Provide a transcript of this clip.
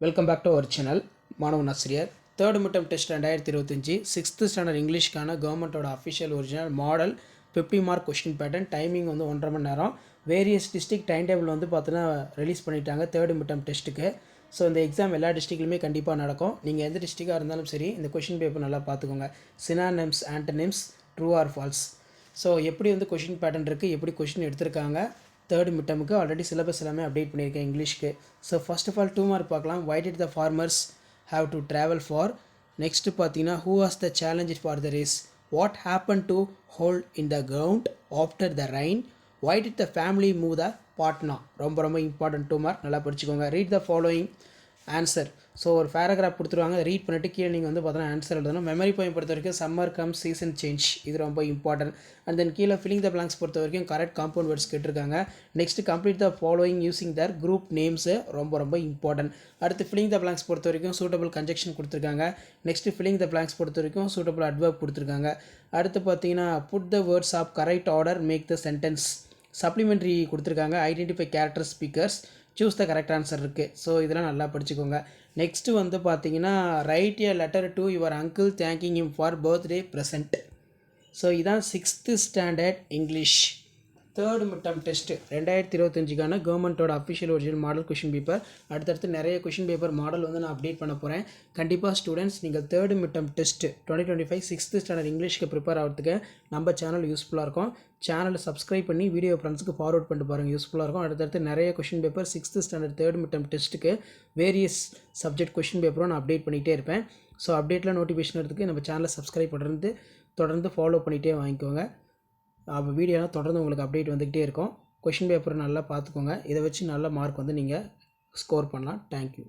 Welcome back to our channel. மாணவன் ஆசிரியர். Third midterm test 2025 6th standard இங்கிலீஷ்க்கான கவர்மெண்ட்டோட official original model 50 mark question pattern. Timing வந்து 1.5 மணி நேரம். வேரியஸ் டிஸ்ட்ரிக்ட் டைம் டேபிள் வந்து பார்த்தீங்கன்னா ரிலீஸ் பண்ணிட்டாங்க தேர்ட் மிட்டம் டெஸ்ட்டுக்கு. ஸோ இந்த எக்ஸாம் எல்லா டிஸ்ட்ரிக்ட்லையுமே கண்டிப்பாக நடக்கும். நீங்கள் எந்த டிஸ்ட்ரிக்டாக இருந்தாலும் சரி இந்த கொஷின் பேப்பர் நல்லா பார்த்துக்கோங்க. Synonyms, antonyms, true or false. So எப்படி வந்து கொஷின் பேட்டர்ன் இருக்குது, எப்படி கொஷின் எடுத்திருக்காங்க, தேர்ட் மிட்டமுக்கு ஆல்ரெடி சிலபஸ் எல்லாமே அப்டேட் பண்ணியிருக்கேன் இங்கிலீஷ்க்கு. So first of all 2 mark பார்க்கலாம். Why did the farmers have to travel far. Next பார்த்தீங்கன்னா who was the challenge for the race. What happen to hold in the ground after the rain. Why did the family move the Patna. ரொம்ப important 2 mark, நல்லா படிச்சுக்கோங்க. Read the following answer. So ஒரு paragraph கொடுத்துருவாங்க, read பண்ணிட்டு கீழே நீங்கள் வந்து பார்த்தீங்கன்னா ஆன்சர் எழுதணும். மெமரி பாயிண்ட் பொறுத்த வரைக்கும் சம்மர் கம் சீசன் சேஞ்ச், இது ரொம்ப இம்பார்ட்டன்ட். அண்ட் தென் கீழே ஃபில்லிங் த பிளாங்க்ஸ் பொறுத்த வரைக்கும் கரெக்ட் காம்பவுண்ட் வேர்ட்ஸ் கேட்டிருக்காங்க. Next complete the following using the group names, ரொம்ப இம்பார்ட்டன்ட். அடுத்து ஃபில்லிங் த பிளாங்க்ஸ் பொறுத்த வரைக்கும் சூட்டபிள் கன்ஜெக்ஷன் கொடுத்துருக்காங்க. நெக்ஸ்ட் ஃபில்லிங் த பிளாங்க்ஸ் பொறுத்த வரைக்கும் சூட்டபிள் அட்வர்ப் கொடுத்துருக்காங்க. அடுத்து பார்த்தீங்கன்னா put the words of correct order, make the sentence. Supplementary கொடுத்துருக்காங்க. Identify character speakers, choose the correct answer இருக்குது. ஸோ இதெல்லாம் நல்லா படிச்சுக்கோங்க. நெக்ஸ்ட்டு வந்து பார்த்தீங்கன்னா write a letter to your uncle thanking him for birthday present. So இதான் 6th standard English third midterm test 2025க்கான கவர்மெண்ட்டோட official original model question paper. அடுத்தடுத்து நிறைய கொஷின் பேப்பர் மாடல் வந்து நான் அப்டேட் பண்ண போகிறேன். கண்டிப்பாக ஸ்டூடெண்ட்ஸ் நீங்கள் third midterm test 2025 6th standard இங்கிலீஷ்க்கு ப்ரிப்பேர் ஆகிறதுக்கு நம்ம சேனல் யூஸ்ஃபுல்லாக இருக்கும். சேனலை சப்ஸ்கிரைப் பண்ணி வீடியோ ஃப்ரெண்ட்ஸுக்கு ஃபார்வர்ட் பண்ணிட்டு பாருங்கள், யூஸ்ஃபுல்லாக இருக்கும். அடுத்தடுத்து நிறைய question paper 6th standard third midterm டெஸ்ட்டுக்கு வேரியஸ் சப்ஜெக்ட் கொஷின் பேப்பரும் நான் அப்டேட் பண்ணிகிட்டே இருப்பேன். ஸோ அப்டேட்டில் நோட்டிஃபிகேஷன் எடுத்துக்கு நம்ம சேனலை சப்ஸ்கிரைப் பண்ணுறது தொடர்ந்து ஃபாலோ பண்ணிகிட்டே வாங்கிக்கோங்க. அப்போ வீடியோலாம் தொடர்ந்து உங்களுக்கு அப்டேட் வந்துக்கிட்டே இருக்கும். கொஷின் பேப்பர் நல்லா பார்த்துக்கோங்க. இதை வச்சு நல்ல மார்க் வந்து நீங்கள் ஸ்கோர் பண்ணலாம். தேங்க்யூ.